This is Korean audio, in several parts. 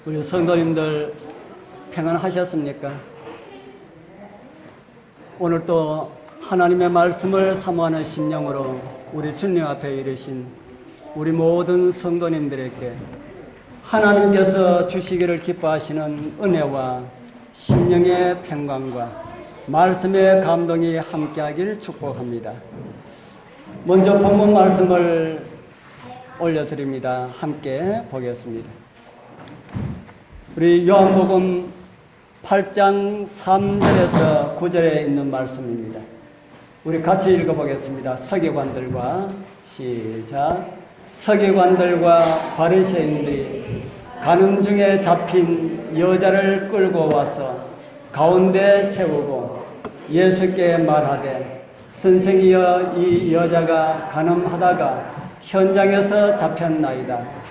우리 성도님들 평안하셨습니까? 오늘 또 하나님의 말씀을 사모하는 심령으로 우리 주님 앞에 이르신 우리 모든 성도님들에게 하나님께서 주시기를 기뻐하시는 은혜와 심령의 평강과 말씀의 감동이 함께하길 축복합니다. 먼저 본문 말씀을 올려드립니다. 함께 보겠습니다. 우리 요한복음 8장 3절에서 9절에 있는 말씀입니다. 우리 같이 읽어보겠습니다. 서기관들과 시작. 서기관들과 바리새인들이 간음 중에 잡힌 여자를 끌고 와서 가운데 세우고 예수께 말하되 선생이여 이 여자가 간음하다가 현장에서 잡혔나이다.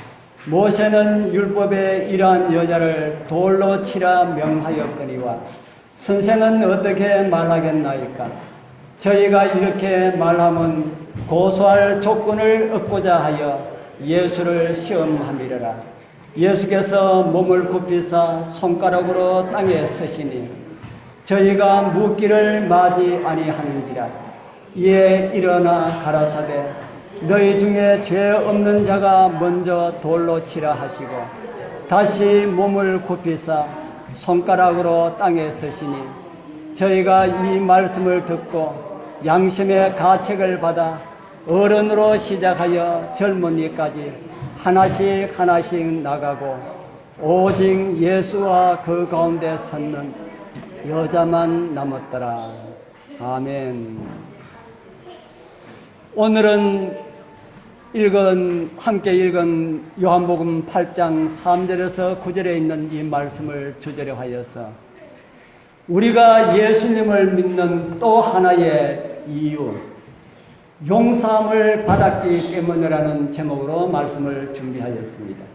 모세는 율법에 이러한 여자를 돌로 치라 명하였거니와 선생은 어떻게 말하겠나이까? 저희가 이렇게 말하면 고소할 조건을 얻고자 하여 예수를 시험함이라. 예수께서 몸을 굽히사 손가락으로 땅에 서시니 저희가 묻기를 마지 아니하는지라. 이에 일어나 가라사대 너희 중에 죄 없는 자가 먼저 돌로 치라 하시고 다시 몸을 굽히사 손가락으로 땅에 서시니 저희가 이 말씀을 듣고 양심의 가책을 받아 어른으로 시작하여 젊은이까지 하나씩 하나씩 나가고 오직 예수와 그 가운데 섰는 여자만 남았더라. 아멘. 오늘은 함께 읽은 요한복음 8장 3절에서 9절에 있는 이 말씀을 주제로 하여서 우리가 예수님을 믿는 또 하나의 이유, 용서함을 받았기 때문이라는 제목으로 말씀을 준비하였습니다.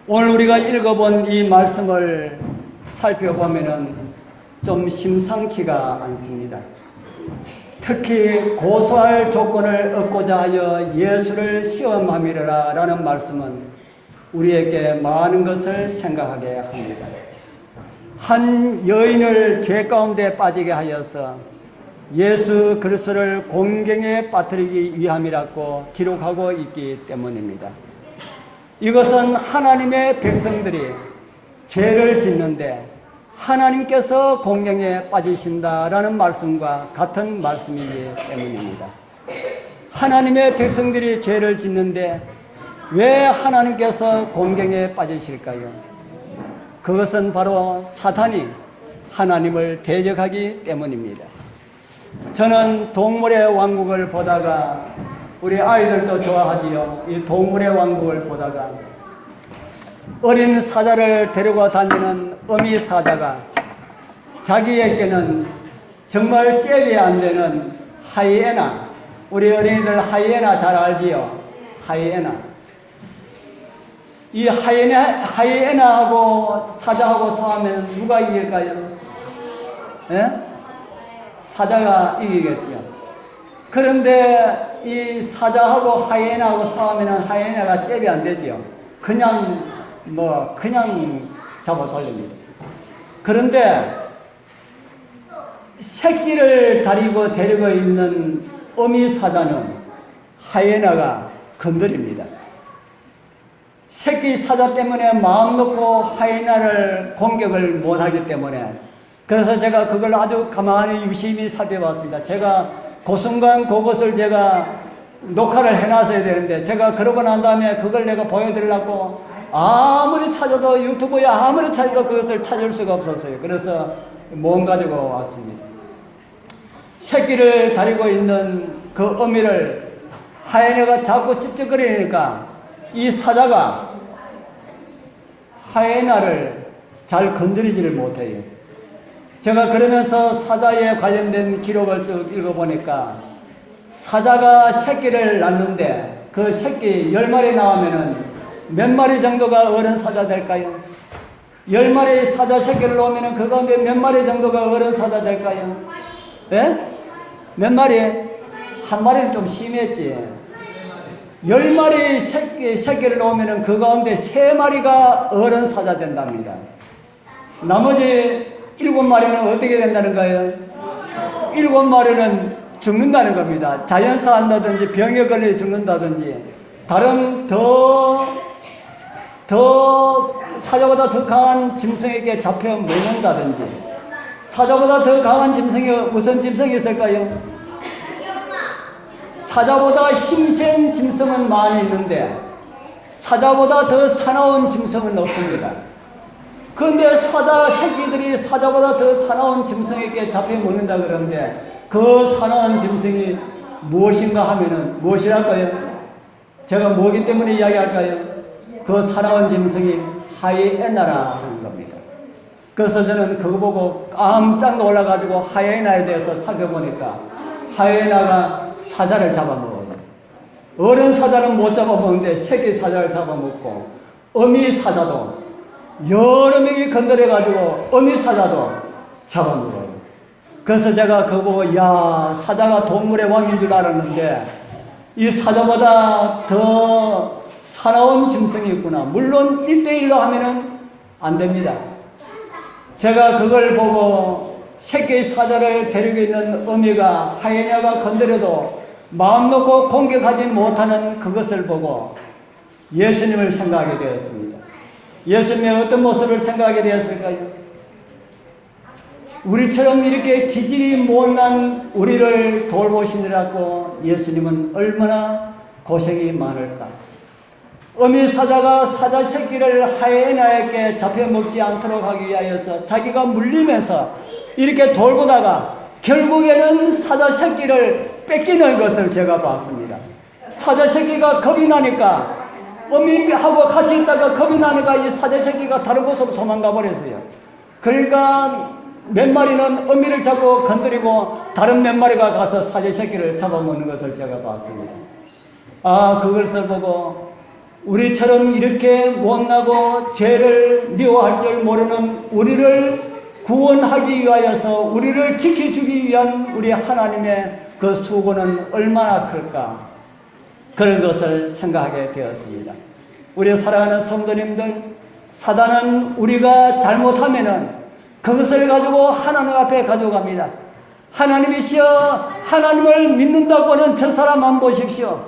오늘 우리가 읽어본 이 말씀을 살펴보면 좀 심상치가 않습니다. 특히 고소할 조건을 얻고자 하여 예수를 시험함이라 라는 말씀은 우리에게 많은 것을 생각하게 합니다. 한 여인을 죄 가운데 빠지게 하여서 예수 그리스도를 공경에 빠뜨리기 위함이라고 기록하고 있기 때문입니다. 이것은 하나님의 백성들이 죄를 짓는데 하나님께서 공경에 빠지신다라는 말씀과 같은 말씀이기 때문입니다. 하나님의 백성들이 죄를 짓는데 왜 하나님께서 공경에 빠지실까요? 그것은 바로 사탄이 하나님을 대적하기 때문입니다. 저는 동물의 왕국을 보다가 우리 아이들도 좋아하지요. 이 동물의 왕국을 보다가 어린 사자를 데리고 다니는 어미 사자가 자기에게는 정말 잽이 안 되는 하이에나, 우리 어린이들 하이에나 잘 알지요? 하이에나. 이 하이에나하고 사자하고 싸우면 누가 이길까요? 예? 사자가 이기겠지요. 그런데 이 사자하고 하이에나하고 싸우면 하이에나가 잽이 안 되지요. 그냥 잡아 돌립니다. 그런데 새끼를 데리고 있는 어미 사자는 하이에나가 건드립니다. 새끼 사자 때문에 마음 놓고 하이에나를 공격을 못하기 때문에, 그래서 제가 그걸 아주 가만히 유심히 살펴봤습니다. 제가 그 순간 그것을 제가 녹화를 해놨어야 되는데, 제가 그러고 난 다음에 그걸 내가 보여드리려고 아무리 찾아도 유튜브에 아무리 찾아도 그것을 찾을 수가 없었어요. 그래서 몸 가지고 왔습니다. 새끼를 다리고 있는 그 어미를 하이에나가 자꾸 찝찝거리니까 이 사자가 하이에나를 잘 건드리지를 못해요. 제가 그러면서 사자에 관련된 기록을 쭉 읽어보니까 사자가 새끼를 낳는데 그 새끼 10마리 나오면은 몇 마리 정도가 어른 사자 될까요? 10마리 사자 새끼를 놓으면 그 가운데 몇 마리 정도가 어른 사자 될까요? 예? 몇 마리? 한 마리는 좀 심했지. 10마리 새끼를 놓으면 그 가운데 3마리가 어른 사자 된답니다. 나머지 7마리는 어떻게 된다는가요? 7마리는 죽는다는 겁니다. 자연사한다든지 병에 걸려 죽는다든지 다른 사자보다 더 강한 짐승에게 잡혀 먹는다든지. 사자보다 더 강한 짐승이 무슨 짐승이 있을까요? 사자보다 힘센 짐승은 많이 있는데 사자보다 더 사나운 짐승은 없습니다. 그런데 사자 새끼들이 사자보다 더 사나운 짐승에게 잡혀 먹는다 그러는데 그 사나운 짐승이 무엇인가 하면은 무엇이랄까요? 제가 뭐기 때문에 이야기할까요? 그 사나운 짐승이 하이에나라 하는 겁니다. 그래서 저는 그거 보고 깜짝 놀라가지고 하이에나에 대해서 살펴보니까 하이에나가 사자를 잡아먹어요. 어른 사자는 못 잡아먹는데 새끼 사자를 잡아먹고 어미 사자도 여러 명이 건드려가지고 어미 사자도 잡아먹어요. 그래서 제가 그거 보고 야 사자가 동물의 왕인 줄 알았는데 이 사자보다 더 사나운 짐승이 있구나. 물론 1대1로 하면은 안 됩니다. 제가 그걸 보고 새끼 사자를 데리고 있는 어미가 하이에나가 건드려도 마음 놓고 공격하지 못하는 그것을 보고 예수님을 생각하게 되었습니다. 예수님의 어떤 모습을 생각하게 되었을까요? 우리처럼 이렇게 지질이 못난 우리를 돌보시느라고 예수님은 얼마나 고생이 많을까. 어미 사자가 사자 새끼를 하이에나에게 잡혀먹지 않도록 하기 위하여서 자기가 물리면서 이렇게 돌보다가 결국에는 사자 새끼를 뺏기는 것을 제가 봤습니다. 사자 새끼가 겁이 나니까 어미하고 같이 있다가 겁이 나니까 이 사자 새끼가 다른 곳으로 도망가 버렸어요. 그러니까 몇 마리는 어미를 잡고 건드리고 다른 몇 마리가 가서 사자 새끼를 잡아먹는 것을 제가 봤습니다. 아, 그것을 보고 우리처럼 이렇게 못나고 죄를 미워할 줄 모르는 우리를 구원하기 위하여서 우리를 지켜주기 위한 우리 하나님의 그 수고는 얼마나 클까. 그런 것을 생각하게 되었습니다. 우리 사랑하는 성도님들, 사단은 우리가 잘못하면은 그것을 가지고 하나님 앞에 가져갑니다. 하나님이시여, 하나님을 믿는다고는 저 사람 한번 보십시오.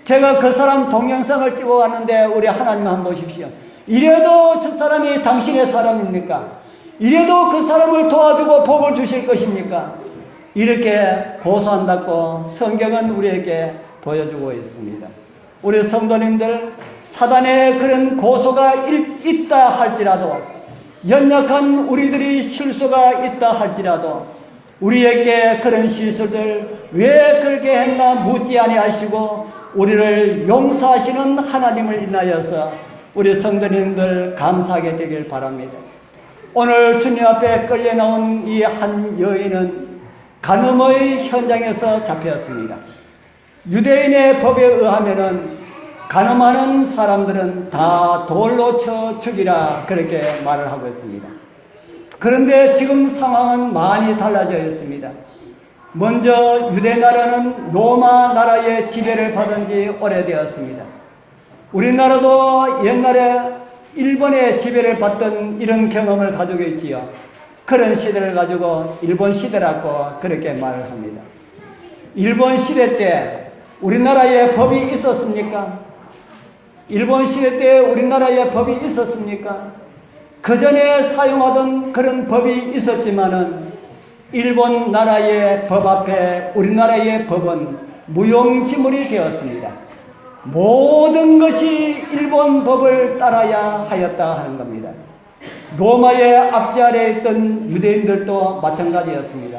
제가 그 사람 동영상을 찍어 왔는데 우리 하나님 한번 보십시오. 이래도 저 사람이 당신의 사람입니까? 이래도 그 사람을 도와주고 복을 주실 것입니까? 이렇게 고소한다고 성경은 우리에게 보여주고 있습니다. 우리 성도님들, 사단의 그런 고소가 있다 할지라도, 연약한 우리들이 실수가 있다 할지라도 우리에게 그런 실수들 왜 그렇게 했나 묻지 아니하시고 우리를 용서하시는 하나님을 인하여서 우리 성도님들 감사하게 되길 바랍니다. 오늘 주님 앞에 끌려 나온 이 한 여인은 간음의 현장에서 잡혔습니다. 유대인의 법에 의하면은 간음하는 사람들은 다 돌로 쳐 죽이라 그렇게 말을 하고 있습니다. 그런데 지금 상황은 많이 달라져 있습니다. 먼저 유대나라는 로마 나라의 지배를 받은 지 오래되었습니다. 우리나라도 옛날에 일본의 지배를 받던 이런 경험을 가지고 있지요. 그런 시대를 가지고 일본 시대라고 그렇게 말을 합니다. 일본 시대 때 우리나라에 법이 있었습니까? 일본 시대 때 우리나라에 법이 있었습니까? 그 전에 사용하던 그런 법이 있었지만은 일본 나라의 법 앞에 우리나라의 법은 무용지물이 되었습니다. 모든 것이 일본 법을 따라야 하였다 하는 겁니다. 로마의 압제 아래에 있던 유대인들도 마찬가지였습니다.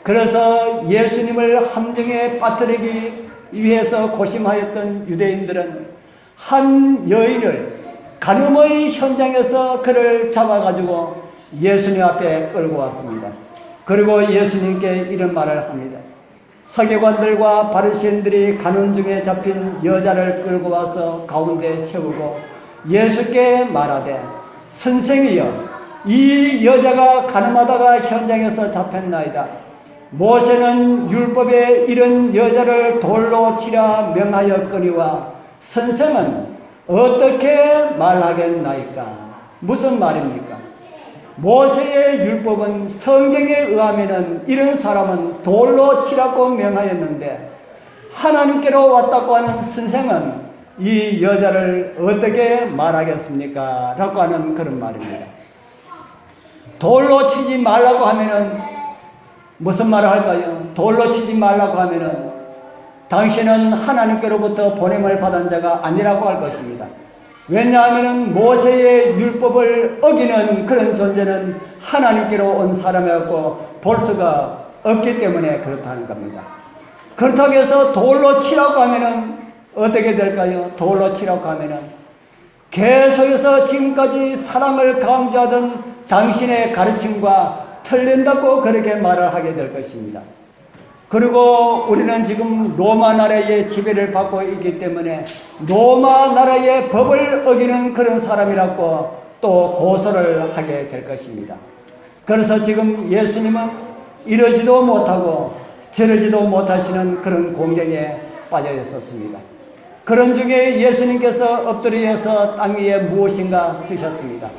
그래서 예수님을 함정에 빠뜨리기 위해서 고심하였던 유대인들은 한 여인을 간음의 현장에서 그를 잡아가지고 예수님 앞에 끌고 왔습니다. 그리고 예수님께 이런 말을 합니다. 서기관들과 바리새인들이 간음 중에 잡힌 여자를 끌고 와서 가운데 세우고 예수께 말하되 선생이여, 이 여자가 간음하다가 현장에서 잡혔나이다. 모세는 율법에 이런 여자를 돌로 치라 명하였거니와 선생은 어떻게 말하겠나이까? 무슨 말입니까? 모세의 율법은 성경에 의하면은 이런 사람은 돌로 치라고 명하였는데 하나님께로 왔다고 하는 선생은 이 여자를 어떻게 말하겠습니까? 라고 하는 그런 말입니다. 돌로 치지 말라고 하면은 무슨 말을 할까요? 돌로 치지 말라고 하면은 당신은 하나님께로부터 보냄을 받은 자가 아니라고 할 것입니다. 왜냐하면 모세의 율법을 어기는 그런 존재는 하나님께로 온 사람이었고 볼 수가 없기 때문에 그렇다는 겁니다. 그렇다고 해서 돌로 치라고 하면은 어떻게 될까요? 돌로 치라고 하면은 계속해서 지금까지 사랑을 강조하던 당신의 가르침과 틀린다고 그렇게 말을 하게 될 것입니다. 그리고 우리는 지금 로마 나라의 지배를 받고 있기 때문에 로마 나라의 법을 어기는 그런 사람이라고 또 고소를 하게 될 것입니다. 그래서 지금 예수님은 이러지도 못하고 저러지도 못하시는 그런 공경에 빠져 있었습니다. 그런 중에 예수님께서 엎드려서 땅 위에 무엇인가 쓰셨습니다.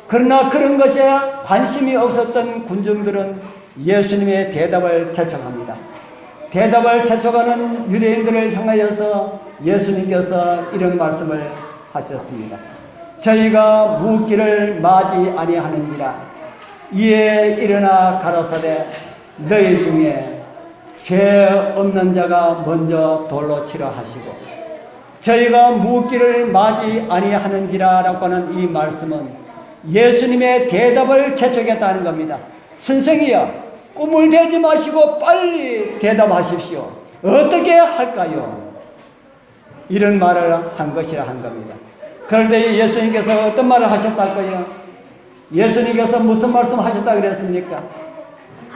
그러나 그런 것에 관심이 없었던 군중들은 예수님의 대답을 재촉합니다. 대답을 재촉하는 유대인들을 향하여서 예수님께서 이런 말씀을 하셨습니다. 저희가 묻기를 마지 아니하는지라 이에 일어나 가라사대 너희 중에 죄 없는 자가 먼저 돌로 치라 하시고 저희가 묻기를 마지 아니하는지라 라고 하는 이 말씀은 예수님의 대답을 재촉했다는 겁니다. 선생이여 꿈을 대지 마시고 빨리 대답하십시오. 어떻게 할까요? 이런 말을 한 것이라 한 겁니다. 그런데 예수님께서 어떤 말을 하셨다고요? 예수님께서 무슨 말씀 하셨다 그랬습니까?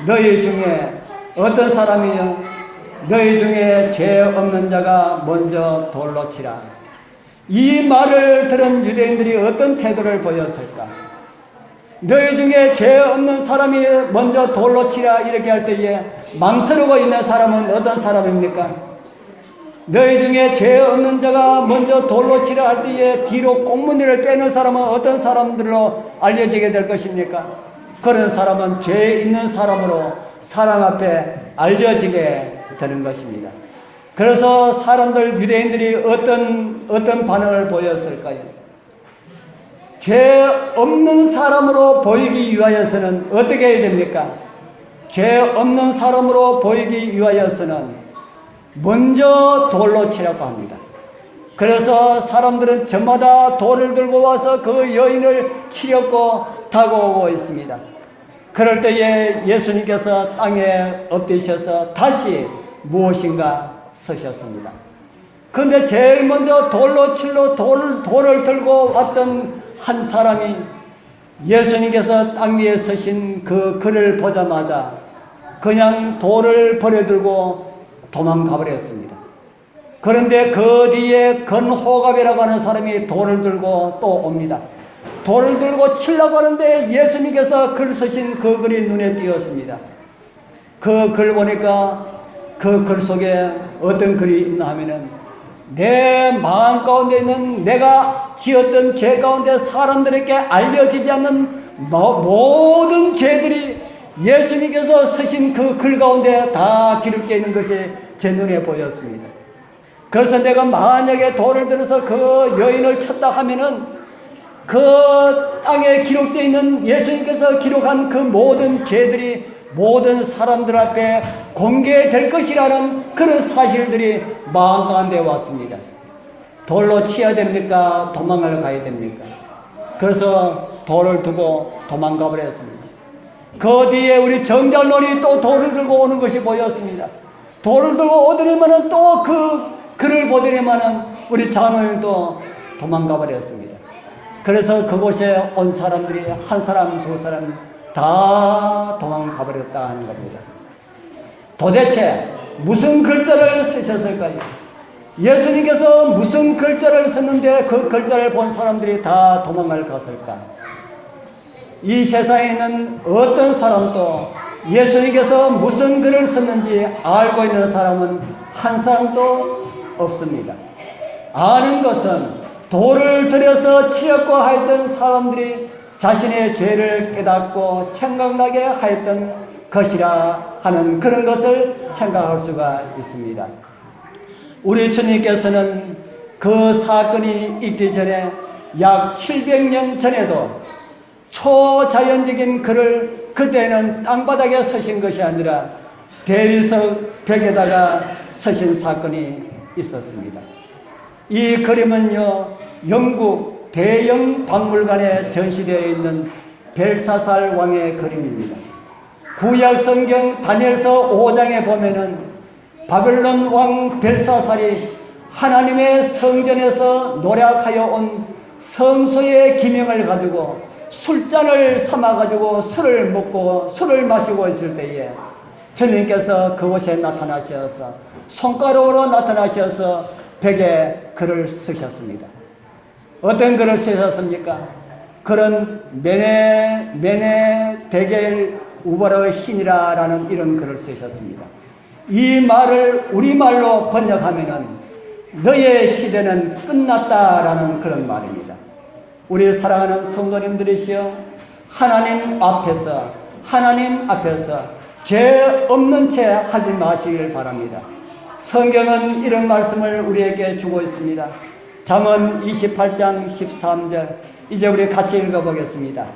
너희 중에 어떤 사람이요? 너희 중에 죄 없는 자가 먼저 돌로 치라. 이 말을 들은 유대인들이 어떤 태도를 보였을까? 너희 중에 죄 없는 사람이 먼저 돌로 치라 이렇게 할 때에 망설이고 있는 사람은 어떤 사람입니까? 너희 중에 죄 없는 자가 먼저 돌로 치라 할 때에 뒤로 꽁무니를 빼는 사람은 어떤 사람들로 알려지게 될 것입니까? 그런 사람은 죄 있는 사람으로 사람 앞에 알려지게 되는 것입니다. 그래서 사람들 유대인들이 어떤 반응을 보였을까요? 죄 없는 사람으로 보이기 위하여서는 어떻게 해야 됩니까? 죄 없는 사람으로 보이기 위하여서는 먼저 돌로 치라고 합니다. 그래서 사람들은 저마다 돌을 들고 와서 그 여인을 치려고 다가오고 있습니다. 그럴 때에 예수님께서 땅에 엎드셔서 다시 무엇인가 서셨습니다. 그런데 제일 먼저 돌로 칠로 돌을 들고 왔던 한 사람이 예수님께서 땅 위에 서신 그 그를 보자마자 그냥 돌을 버려들고 도망가 버렸습니다. 그런데 그 뒤에 건호갑이라고 하는 사람이 돌을 들고 또 옵니다. 돌을 들고 치려고 하는데 예수님께서 글 서신 그 글이 눈에 띄었습니다. 그 글 보니까 그 글 속에 어떤 글이 있나 하면은 내 마음 가운데 있는 내가 지었던 죄 가운데 사람들에게 알려지지 않는 모든 죄들이 예수님께서 쓰신 그 글 가운데 다 기록되어 있는 것이 제 눈에 보였습니다. 그래서 내가 만약에 돌을 들어서 그 여인을 쳤다 하면은 그 땅에 기록되어 있는 예수님께서 기록한 그 모든 죄들이 모든 사람들 앞에 공개될 것이라는 그런 사실들이 마음 가운데 왔습니다. 돌로 치야 됩니까? 도망을 가야 됩니까? 그래서 돌을 두고 도망가 버렸습니다. 그 뒤에 우리 정잘놀이 또 돌을 들고 오는 것이 보였습니다. 돌을 들고 오더니만은 또 그 글을 보더니만은 우리 장로님도 도망가 버렸습니다. 그래서 그곳에 온 사람들이 한 사람 두 사람 다 도망가 버렸다 하는 겁니다. 도대체 무슨 글자를 쓰셨을까요? 예수님께서 무슨 글자를 썼는데 그 글자를 본 사람들이 다 도망을 갔을까? 이 세상에 있는 어떤 사람도 예수님께서 무슨 글을 썼는지 알고 있는 사람은 한 사람도 없습니다. 아는 것은 돌을 들여서 치렸고 하였던 사람들이 자신의 죄를 깨닫고 생각나게 하였던 것이라 하는 그런 것을 생각할 수가 있습니다. 우리 주님께서는 그 사건이 있기 전에 약 700년 전에도 초자연적인 글을 그때는 땅바닥에 서신 것이 아니라 대리석 벽에다가 서신 사건이 있었습니다. 이 그림은요, 영국 대형 박물관에 전시되어 있는 벨사살 왕의 그림입니다. 구약 성경 다니엘서 5장에 보면은 바벨론 왕 벨사살이 하나님의 성전에서 노력하여 온 성소의 기명을 가지고 술잔을 삼아가지고 술을 먹고 술을 마시고 있을 때에 주님께서 그곳에 나타나셔서 손가락으로 나타나셔서 벽에 글을 쓰셨습니다. 어떤 글을 쓰셨습니까? 그런 메네 데겔 우버르 신이라 라는 이런 글을 쓰셨습니다. 이 말을 우리말로 번역하면은 너의 시대는 끝났다라는 그런 말입니다. 우리 사랑하는 성도님들이시여, 하나님 앞에서 죄 없는 채 하지 마시길 바랍니다. 성경은 이런 말씀을 우리에게 주고 있습니다. 잠언 28장 13절, 이제 우리 같이 읽어보겠습니다.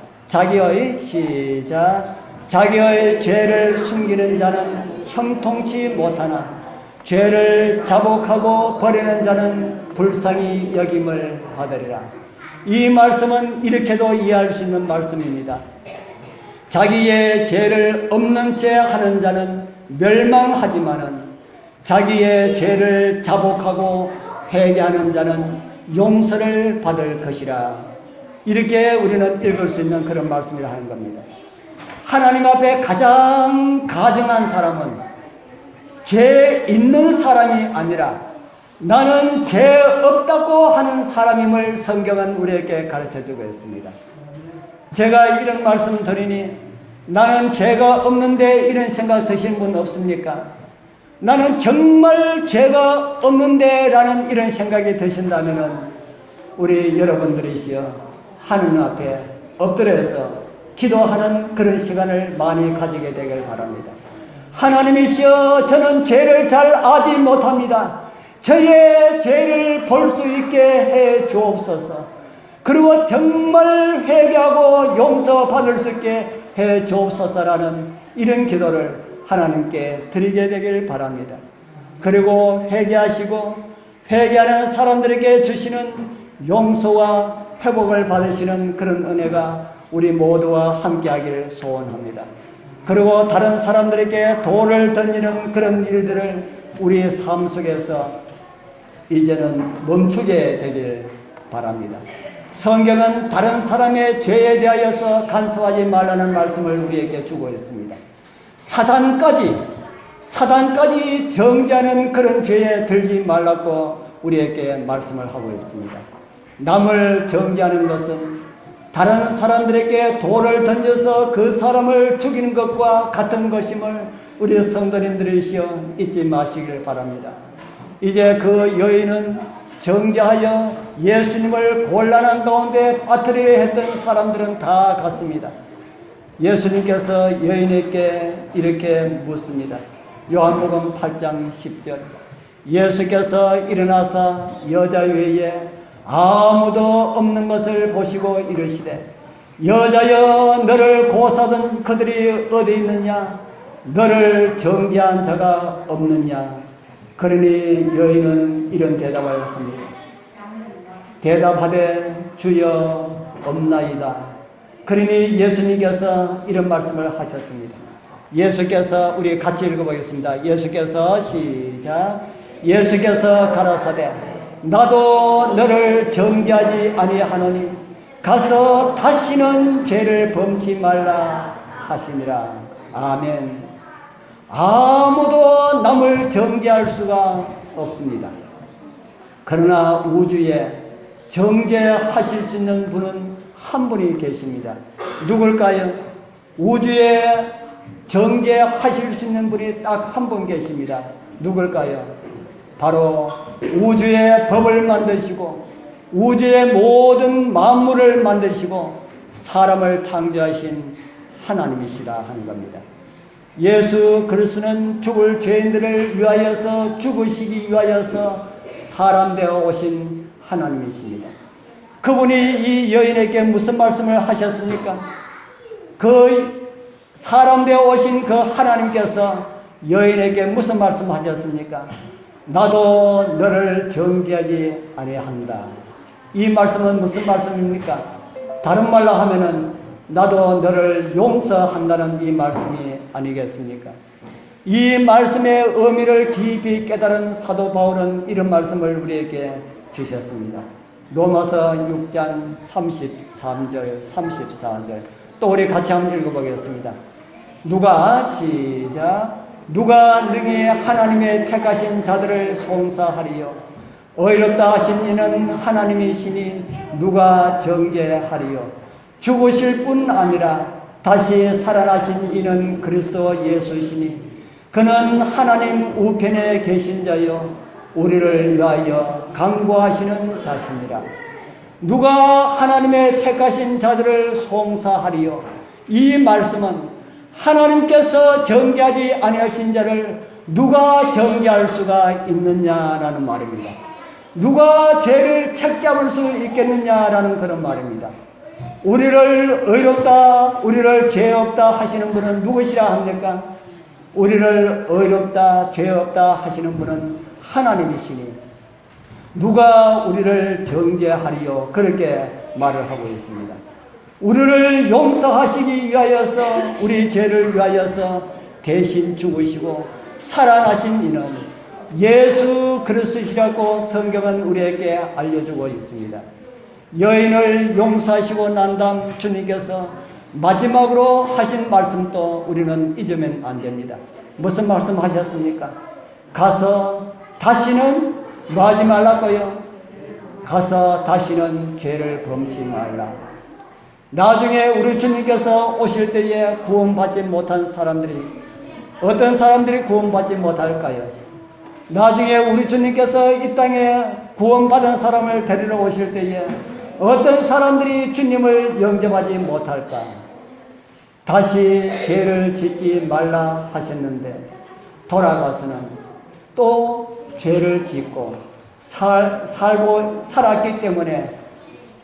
자기의 죄를 숨기는 자는 형통치 못하나 죄를 자복하고 버리는 자는 불쌍히 여김을 받으리라. 이 말씀은 이렇게도 이해할 수 있는 말씀입니다. 자기의 죄를 없는 채 하는 자는 멸망하지만은 자기의 죄를 자복하고 회개하는 자는 용서를 받을 것이라. 이렇게 우리는 읽을 수 있는 그런 말씀이라 하는 겁니다. 하나님 앞에 가장 가증한 사람은 죄 있는 사람이 아니라 나는 죄 없다고 하는 사람임을 성경은 우리에게 가르쳐주고 있습니다. 제가 이런 말씀 드리니 나는 죄가 없는데 이런 생각 드신 분 없습니까? 나는 정말 죄가 없는데 라는 이런 생각이 드신다면 우리 여러분들이시여 하느님 앞에 엎드려서 기도하는 그런 시간을 많이 가지게 되길 바랍니다. 하나님이시여, 저는 죄를 잘 알지 못합니다. 저의 죄를 볼 수 있게 해 주옵소서. 그리고 정말 회개하고 용서받을 수 있게 해 주옵소서라는 이런 기도를 하나님께 드리게 되길 바랍니다. 그리고 회개하시고 회개하는 사람들에게 주시는 용서와 회복을 받으시는 그런 은혜가 우리 모두와 함께하기를 소원합니다. 그리고 다른 사람들에게 돌을 던지는 그런 일들을 우리의 삶 속에서 이제는 멈추게 되길 바랍니다. 성경은 다른 사람의 죄에 대하여서 간섭하지 말라는 말씀을 우리에게 주고 있습니다. 사단까지 정죄하는 그런 죄에 들지 말라고 우리에게 말씀을 하고 있습니다. 남을 정죄하는 것은 다른 사람들에게 돌을 던져서 그 사람을 죽이는 것과 같은 것임을 우리 성도님들이시여 잊지 마시길 바랍니다. 이제 그 여인은 정죄하여 예수님을 곤란한 가운데 빠뜨리려 했던 사람들은 다 갔습니다. 예수님께서 여인에게 이렇게 묻습니다. 요한복음 8장 10절, 예수께서 일어나사 여자 외에 아무도 없는 것을 보시고 이르시되, 여자여, 너를 고사던 그들이 어디 있느냐? 너를 정죄한 자가 없느냐? 그러니 여인은 이런 대답을 합니다. 대답하되 주여 없나이다. 그러니 예수님께서 이런 말씀을 하셨습니다. 예수께서, 우리 같이 읽어보겠습니다. 예수께서 시작. 예수께서 가라사대 나도 너를 정죄하지 아니하노니 가서 다시는 죄를 범치 말라 하시니라. 아멘. 아무도 남을 정죄할 수가 없습니다. 그러나 우주에 정죄하실 수 있는 분은 한 분이 계십니다. 누굴까요? 우주에 정죄하실 수 있는 분이 딱 한 분 계십니다. 누굴까요? 바로 우주의 법을 만드시고 우주의 모든 만물을 만드시고 사람을 창조하신 하나님이시라 하는 겁니다. 예수 그리스도는 죽을 죄인들을 위하여서 죽으시기 위하여서 사람 되어 오신 하나님이십니다. 그분이 이 여인에게 무슨 말씀을 하셨습니까? 그 사람 되어 오신 그 하나님께서 여인에게 무슨 말씀하셨습니까? 나도 너를 정죄하지 아니한다. 이 말씀은 무슨 말씀입니까? 다른 말로 하면은 나도 너를 용서한다는 이 말씀이 아니겠습니까? 이 말씀의 의미를 깊이 깨달은 사도 바울은 이런 말씀을 우리에게 주셨습니다. 로마서 6장 33절 34절 또 우리 같이 한번 읽어보겠습니다. 누가 시작 누가 능히 하나님의 택하신 자들을 송사하리요 어이롭다 하신 이는 하나님이시니 누가 정죄하리요 죽으실 뿐 아니라 다시 살아나신 이는 그리스도 예수시니 그는 하나님 우편에 계신 자요 우리를 위하여 강구하시는 자시니라. 누가 하나님의 택하신 자들을 송사하리요 이 말씀은 하나님께서 정죄하지 아니하신 자를 누가 정죄할 수가 있느냐라는 말입니다. 누가 죄를 책잡을 수 있겠느냐라는 그런 말입니다. 우리를 의롭다 우리를 죄 없다 하시는 분은 누구시라 합니까? 우리를 의롭다 죄 없다 하시는 분은 하나님이시니 누가 우리를 정죄하리요 그렇게 말을 하고 있습니다. 우리를 용서하시기 위하여서 우리 죄를 위하여서 대신 죽으시고 살아나신 이는 예수 그리스도시라고 성경은 우리에게 알려주고 있습니다. 여인을 용서하시고 난 다음 주님께서 마지막으로 하신 말씀도 우리는 잊으면 안 됩니다. 무슨 말씀 하셨습니까? 가서 다시는 뭐 하지 말라고요? 가서 다시는 죄를 범치 말라. 나중에 우리 주님께서 오실 때에 구원받지 못한 사람들이 어떤 사람들이 구원받지 못할까요? 나중에 우리 주님께서 이 땅에 구원받은 사람을 데리러 오실 때에 어떤 사람들이 주님을 영접하지 못할까? 다시 죄를 짓지 말라 하셨는데 돌아가서는 또 죄를 짓고 살았기 때문에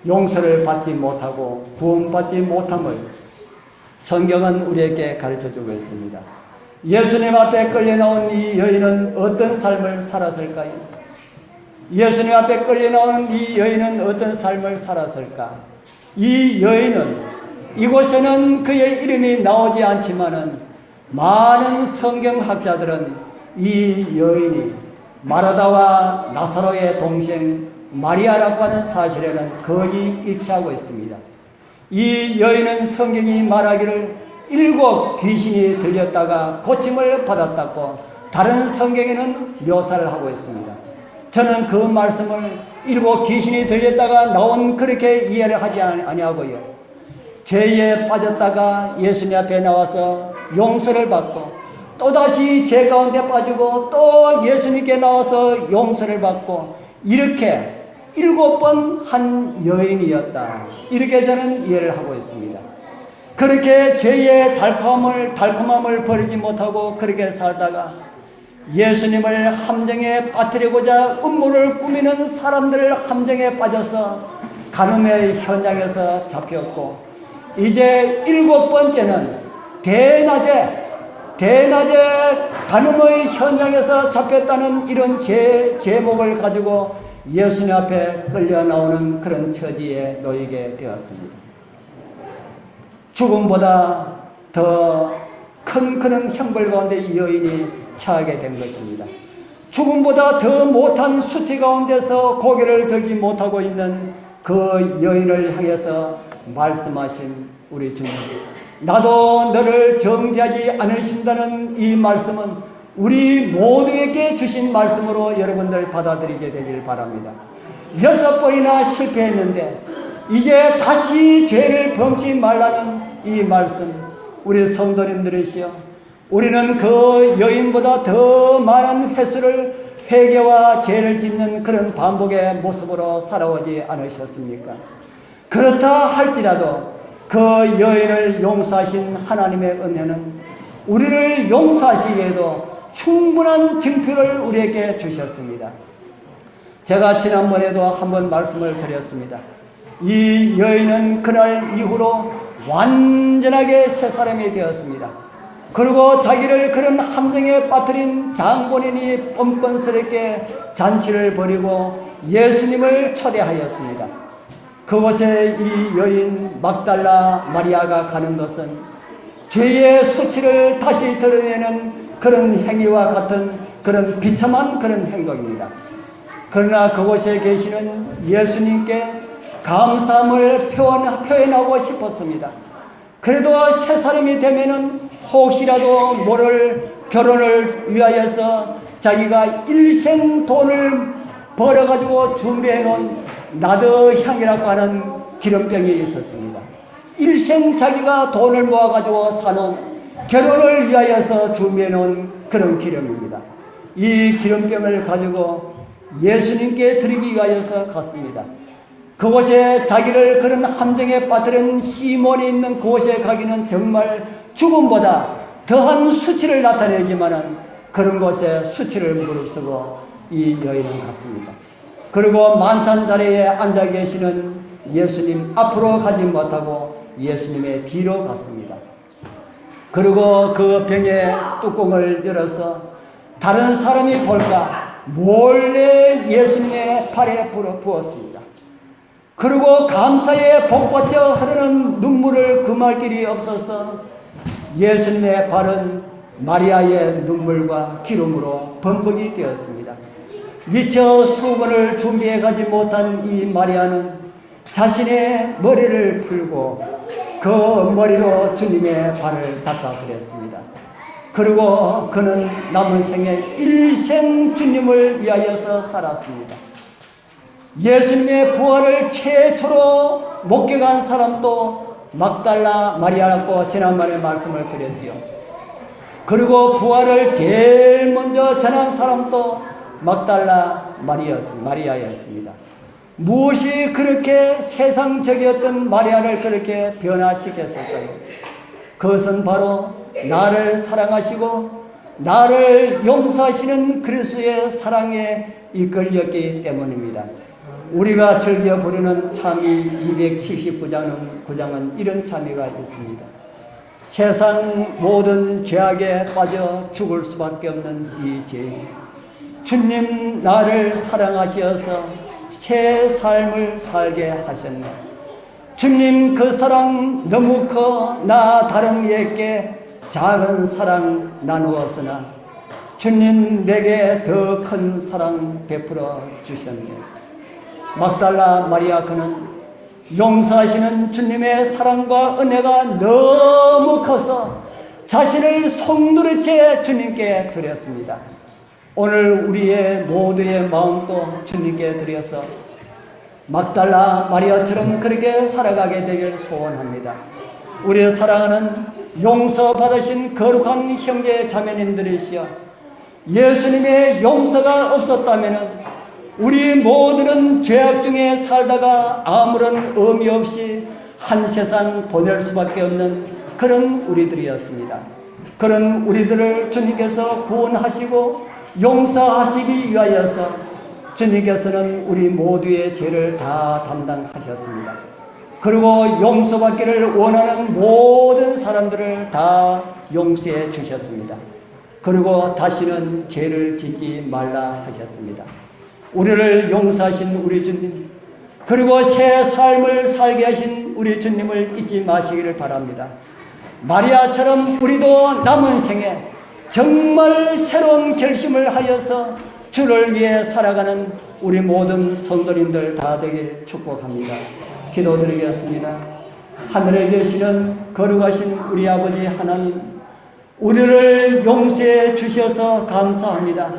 용서를 받지 못하고 구원받지 못함을 성경은 우리에게 가르쳐주고 있습니다. 예수님 앞에 끌려 나온 이 여인은 어떤 삶을 살았을까요? 예수님 앞에 끌려 나온 이 여인은 어떤 삶을 살았을까? 이 여인은 이곳에는 그의 이름이 나오지 않지만은 많은 성경학자들은 이 여인이 마르다와 나사로의 동생 마리아라고 하는 사실에는 거의 일치하고 있습니다. 이 여인은 성경이 말하기를 7 귀신이 들렸다가 고침을 받았다고 다른 성경에는 묘사를 하고 있습니다. 저는 그 말씀을 7 귀신이 들렸다가 나온 그렇게 이해를 하지 아니하고요. 죄에 빠졌다가 예수님 앞에 나와서 용서를 받고 또다시 죄 가운데 빠지고 또 예수님께 나와서 용서를 받고 이렇게 7번 한 여인이었다. 이렇게 저는 이해를 하고 있습니다. 그렇게 죄의 달콤함을 버리지 못하고 그렇게 살다가 예수님을 함정에 빠뜨리고자 음모를 꾸미는 사람들 함정에 빠져서 간음의 현장에서 잡혔고 이제 7번째는 대낮에 간음의 현장에서 잡혔다는 이런 제목을 가지고 예수님 앞에 끌려 나오는 그런 처지에 놓이게 되었습니다. 죽음보다 더 큰 그런 형벌 가운데 이 여인이 처하게 된 것입니다. 죽음보다 더 못한 수치 가운데서 고개를 들지 못하고 있는 그 여인을 향해서 말씀하신 우리 주님, 나도 너를 정죄하지 않으신다는 이 말씀은 우리 모두에게 주신 말씀으로 여러분들 받아들이게 되길 바랍니다. 6번이나 실패했는데 이제 다시 죄를 범치 말라는 이 말씀, 우리 성도님들이시여, 우리는 그 여인보다 더 많은 횟수를 회개와 죄를 짓는 그런 반복의 모습으로 살아오지 않으셨습니까? 그렇다 할지라도 그 여인을 용서하신 하나님의 은혜는 우리를 용서하시기에도 충분한 증표를 우리에게 주셨습니다. 제가 지난번에도 한번 말씀을 드렸습니다. 이 여인은 그날 이후로 완전하게 새 사람이 되었습니다. 그리고 자기를 그런 함정에 빠뜨린 장본인이 뻔뻔스럽게 잔치를 벌이고 예수님을 초대하였습니다. 그곳에 이 여인 막달라 마리아가 가는 것은 죄의 수치를 다시 드러내는 그런 행위와 같은 그런 비참한 그런 행동입니다. 그러나 그곳에 계시는 예수님께 감사함을 표현하고 싶었습니다. 그래도 새 사람이 되면은 혹시라도 모를 결혼을 위하여서 자기가 일생 돈을 벌어가지고 준비해 놓은 나드향이라고 하는 기름병이 있었습니다. 일생 자기가 돈을 모아가지고 사놓은 결혼을 위하여서 준비해 놓은 그런 기름입니다. 이 기름병을 가지고 예수님께 드리기 위하여서 갔습니다. 그곳에 자기를 그런 함정에 빠뜨린 시몬이 있는 그곳에 가기는 정말 죽음보다 더한 수치를 나타내지만은 그런 곳에 수치를 무릅쓰고 이 여인은 갔습니다. 그리고 만찬 자리에 앉아 계시는 예수님 앞으로 가지 못하고 예수님의 뒤로 갔습니다. 그리고 그 병의 뚜껑을 열어서 다른 사람이 볼까 몰래 예수님의 팔에 부었습니다. 그리고 감사에 복받쳐 흐르는 눈물을 금할 길이 없어서 예수님의 발은 마리아의 눈물과 기름으로 범벅이 되었습니다. 미처 수건을 준비해 가지 못한 이 마리아는 자신의 머리를 풀고 그 머리로 주님의 발을 닦아드렸습니다. 그리고 그는 남은 생에 일생 주님을 위하여서 살았습니다. 예수님의 부활을 최초로 목격한 사람도 막달라 마리아라고 지난번에 말씀을 드렸지요. 그리고 부활을 제일 먼저 전한 사람도 막달라 마리아였습니다. 무엇이 그렇게 세상적이었던 마리아를 그렇게 변화시켰을까요? 그것은 바로 나를 사랑하시고 나를 용서하시는 그리스도의 사랑에 이끌렸기 때문입니다. 우리가 즐겨 부르는 참이 279장은 이런 참이가 있습니다. 세상 모든 죄악에 빠져 죽을 수밖에 없는 이 죄인, 주님 나를 사랑하시어서 새 삶을 살게 하셨네. 주님 그 사랑 너무 커 나 다른 이에게 작은 사랑 나누었으나 주님 내게 더 큰 사랑 베풀어 주셨네. 막달라 마리아 그는 용서하시는 주님의 사랑과 은혜가 너무 커서 자신을 송두리째 주님께 드렸습니다. 오늘 우리의 모두의 마음도 주님께 드려서 막달라 마리아처럼 그렇게 살아가게 되길 소원합니다. 우리 사랑하는 용서받으신 거룩한 형제 자매님들이시여, 예수님의 용서가 없었다면 우리 모두는 죄악 중에 살다가 아무런 의미 없이 한 세상 보낼 수밖에 없는 그런 우리들이었습니다. 그런 우리들을 주님께서 구원하시고 용서하시기 위하여서 주님께서는 우리 모두의 죄를 다 담당하셨습니다. 그리고 용서받기를 원하는 모든 사람들을 다 용서해 주셨습니다. 그리고 다시는 죄를 짓지 말라 하셨습니다. 우리를 용서하신 우리 주님, 그리고 새 삶을 살게 하신 우리 주님을 잊지 마시기를 바랍니다. 마리아처럼 우리도 남은 생에 정말 새로운 결심을 하여서 주를 위해 살아가는 우리 모든 성도님들 다 되길 축복합니다. 기도드리겠습니다. 하늘에 계시는 거룩하신 우리 아버지 하나님, 우리를 용서해 주셔서 감사합니다.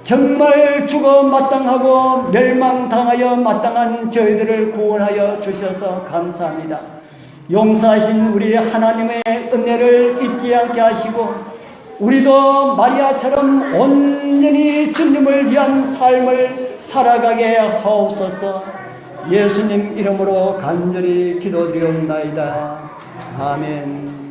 정말 죽어 마땅하고 멸망당하여 마땅한 저희들을 구원하여 주셔서 감사합니다. 용서하신 우리 하나님의 은혜를 잊지 않게 하시고 우리도 마리아처럼 온전히 주님을 위한 삶을 살아가게 하옵소서. 예수님 이름으로 간절히 기도드리옵나이다. 아멘.